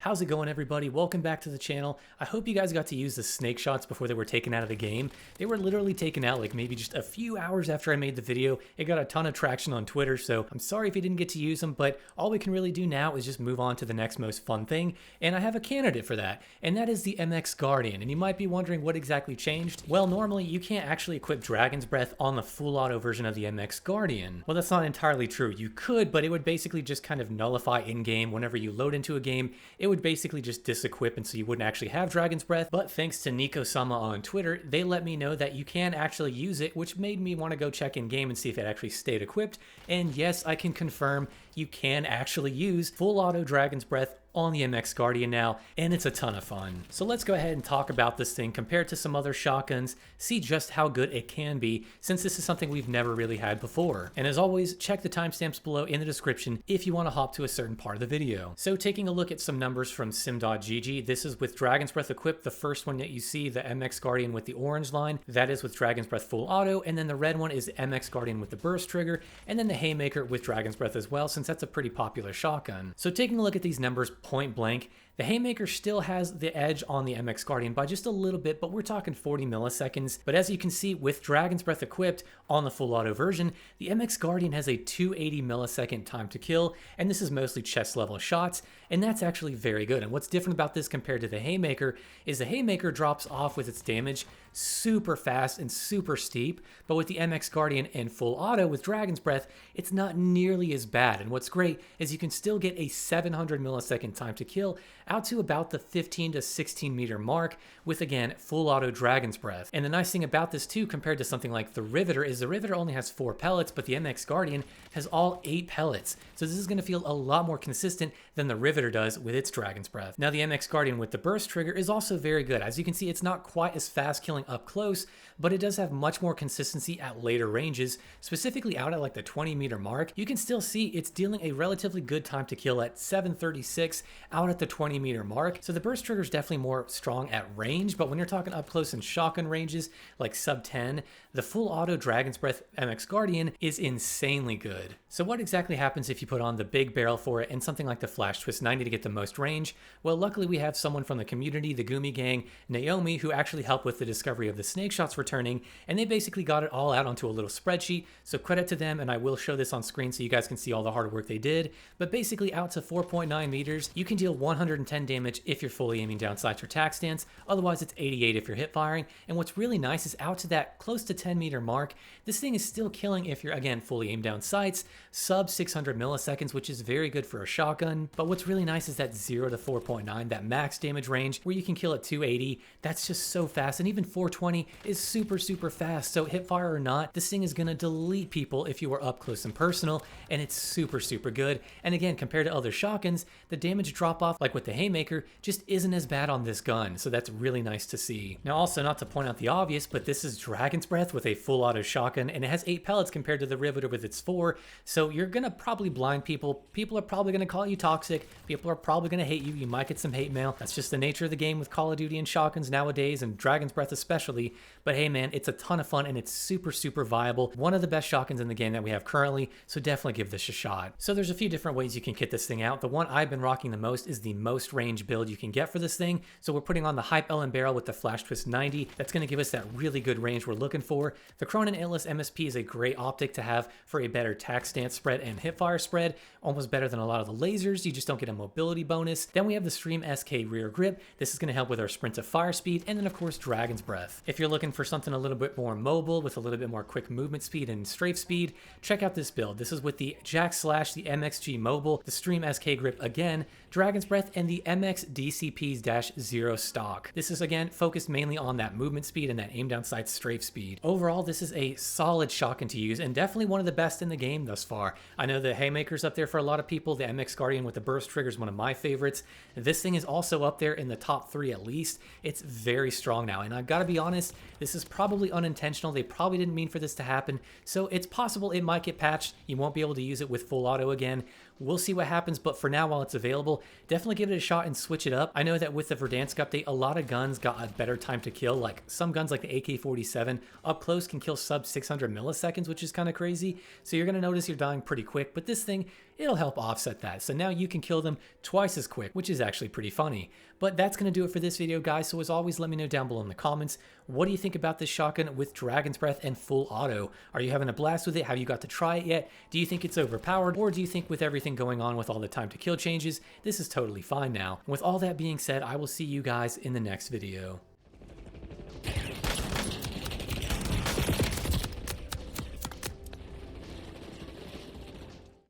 How's it going, everybody? Welcome back to the channel. I hope you guys got to use the snake shots before they were taken out of the game. They were literally taken out like maybe just a few hours after I made the video. It got a ton of traction on Twitter, so I'm sorry if you didn't get to use them, but all we can really do now is just move on to the next most fun thing, and I have a candidate for that, and that is the MX Guardian. And you might be wondering what exactly changed. Well, normally you can't actually equip Dragon's Breath on the full auto version of the MX Guardian. Well, that's not entirely true. You could, but it would basically just kind of nullify in-game. Whenever you load into a game, it would basically just disequip, and so you wouldn't actually have Dragon's Breath. But thanks to Nico-sama on Twitter, they let me know that you can actually use it, which made me want to go check in game and see if it actually stayed equipped. And yes, I can confirm you can actually use full auto Dragon's Breath on the MX Guardian now, and it's a ton of fun. So let's go ahead and talk about this thing compared to some other shotguns, see just how good it can be, since this is something we've never really had before. And as always, check the timestamps below in the description if you want to hop to a certain part of the video. So taking a look at some numbers from sim.gg, this is with Dragon's Breath equipped, the first one that you see, the MX Guardian with the orange line, that is with Dragon's Breath full auto, and then the red one is MX Guardian with the burst trigger, and then the Haymaker with Dragon's Breath as well, since that's a pretty popular shotgun. So taking a look at these numbers point blank, the Haymaker still has the edge on the MX Guardian by just a little bit, but we're talking 40 milliseconds. But as you can see, with Dragon's Breath equipped on the full auto version, the MX Guardian has a 280 millisecond time to kill, and this is mostly chest level shots, and that's actually very good. And what's different about this compared to the Haymaker is the Haymaker drops off with its damage super fast and super steep, but with the MX Guardian and full auto with Dragon's Breath, it's not nearly as bad. And what's great is you can still get a 700 millisecond time to kill out to about the 15 to 16 meter mark with, again, full auto Dragon's Breath. And the nice thing about this too, compared to something like the Riveter, is the Riveter only has 4 pellets, but the MX Guardian has all 8 pellets. So this is going to feel a lot more consistent than the Riveter does with its Dragon's Breath. Now the MX Guardian with the burst trigger is also very good. As you can see, it's not quite as fast killing up close, but it does have much more consistency at later ranges, specifically out at like the 20 meter mark. You can still see it's dealing a relatively good time to kill at 736 out at the 20 meter mark. So the burst trigger is definitely more strong at range, but when you're talking up close and shotgun ranges like sub 10, the full auto Dragon's Breath MX Guardian is insanely good. So what exactly happens if you put on the big barrel for it and something like the Flash Twist 90 to get the most range? Well, luckily we have someone from the community, the Gumi Gang, Naomi, who actually helped with the discovery of the snake shots returning, and they basically got it all out onto a little spreadsheet. So credit to them, and I will show this on screen so you guys can see all the hard work they did. But basically out to 4.9 meters, you can deal 110 damage if you're fully aiming down sights or tac stance. Otherwise it's 88 if you're hip firing. And what's really nice is out to that close to 10 meter mark, this thing is still killing if you're, again, fully aimed down sights, sub 600 milliseconds, which is very good for a shotgun. But what's really nice is that 0 to 4.9, that max damage range where you can kill at 280. That's just so fast, and even 420 is super fast. So hip fire or not, this thing is gonna delete people if you are up close and personal, and it's super good. And again, compared to other shotguns, the damage drop off like with the Haymaker just isn't as bad on this gun, so that's really nice to see. Now also, not to point out the obvious, but this is Dragon's Breath with a full auto shotgun, and it has 8 pellets compared to the Riveter with its 4, so you're gonna probably blind people. People are probably gonna call you toxic. People are probably gonna hate you. You might get some hate mail. That's just the nature of the game with Call of Duty and shotguns nowadays, and Dragon's Breath especially. But hey man, it's a ton of fun, and it's super viable. One of the best shotguns in the game that we have currently, so definitely give this a shot. So there's a few different ways you can kit this thing out. The one I've been rocking the most is the most range build you can get for this thing. So we're putting on the Hype Ellen barrel with the Flash Twist 90. That's going to give us that really good range we're looking for. The Cronin Atlas MSP is a great optic to have for a better tac stance spread and hipfire spread, almost better than a lot of the lasers. You just don't get a mobility bonus. Then we have the Stream SK rear grip. This is going to help with our sprint to fire speed, and then of course Dragon's Breath. If you're looking for something a little bit more mobile with a little bit more quick movement speed and strafe speed, check out this build. This is with the Jack Slash, the MXG Mobile, the Stream SK grip again, Dragon's Breath, and the MX DCPs-0 stock. This is again focused mainly on that movement speed and that aim down sight strafe speed. Overall, this is a solid shotgun to use and definitely one of the best in the game thus far. I know the Haymaker's up there for a lot of people. The MX Guardian with the burst trigger is one of my favorites. This thing is also up there in the top 3 at least. It's very strong now, and I've got to be honest, this is probably unintentional. They probably didn't mean for this to happen, so it's possible it might get patched. You won't be able to use it with full auto again. We'll see what happens, but for now, while it's available, definitely give it a shot and switch it up. I know that with the Verdansk update, a lot of guns got a better time to kill. Like some guns like the AK-47 up close can kill sub 600 milliseconds, which is kind of crazy. So you're going to notice you're dying pretty quick, but this thing, it'll help offset that. So now you can kill them twice as quick, which is actually pretty funny. But that's going to do it for this video, guys. So as always, let me know down below in the comments, what do you think about this shotgun with Dragon's Breath and full auto? Are you having a blast with it? Have you got to try it yet? Do you think it's overpowered? Or do you think with everything going on with all the time to kill changes, this is totally fine now? With all that being said, I will see you guys in the next video.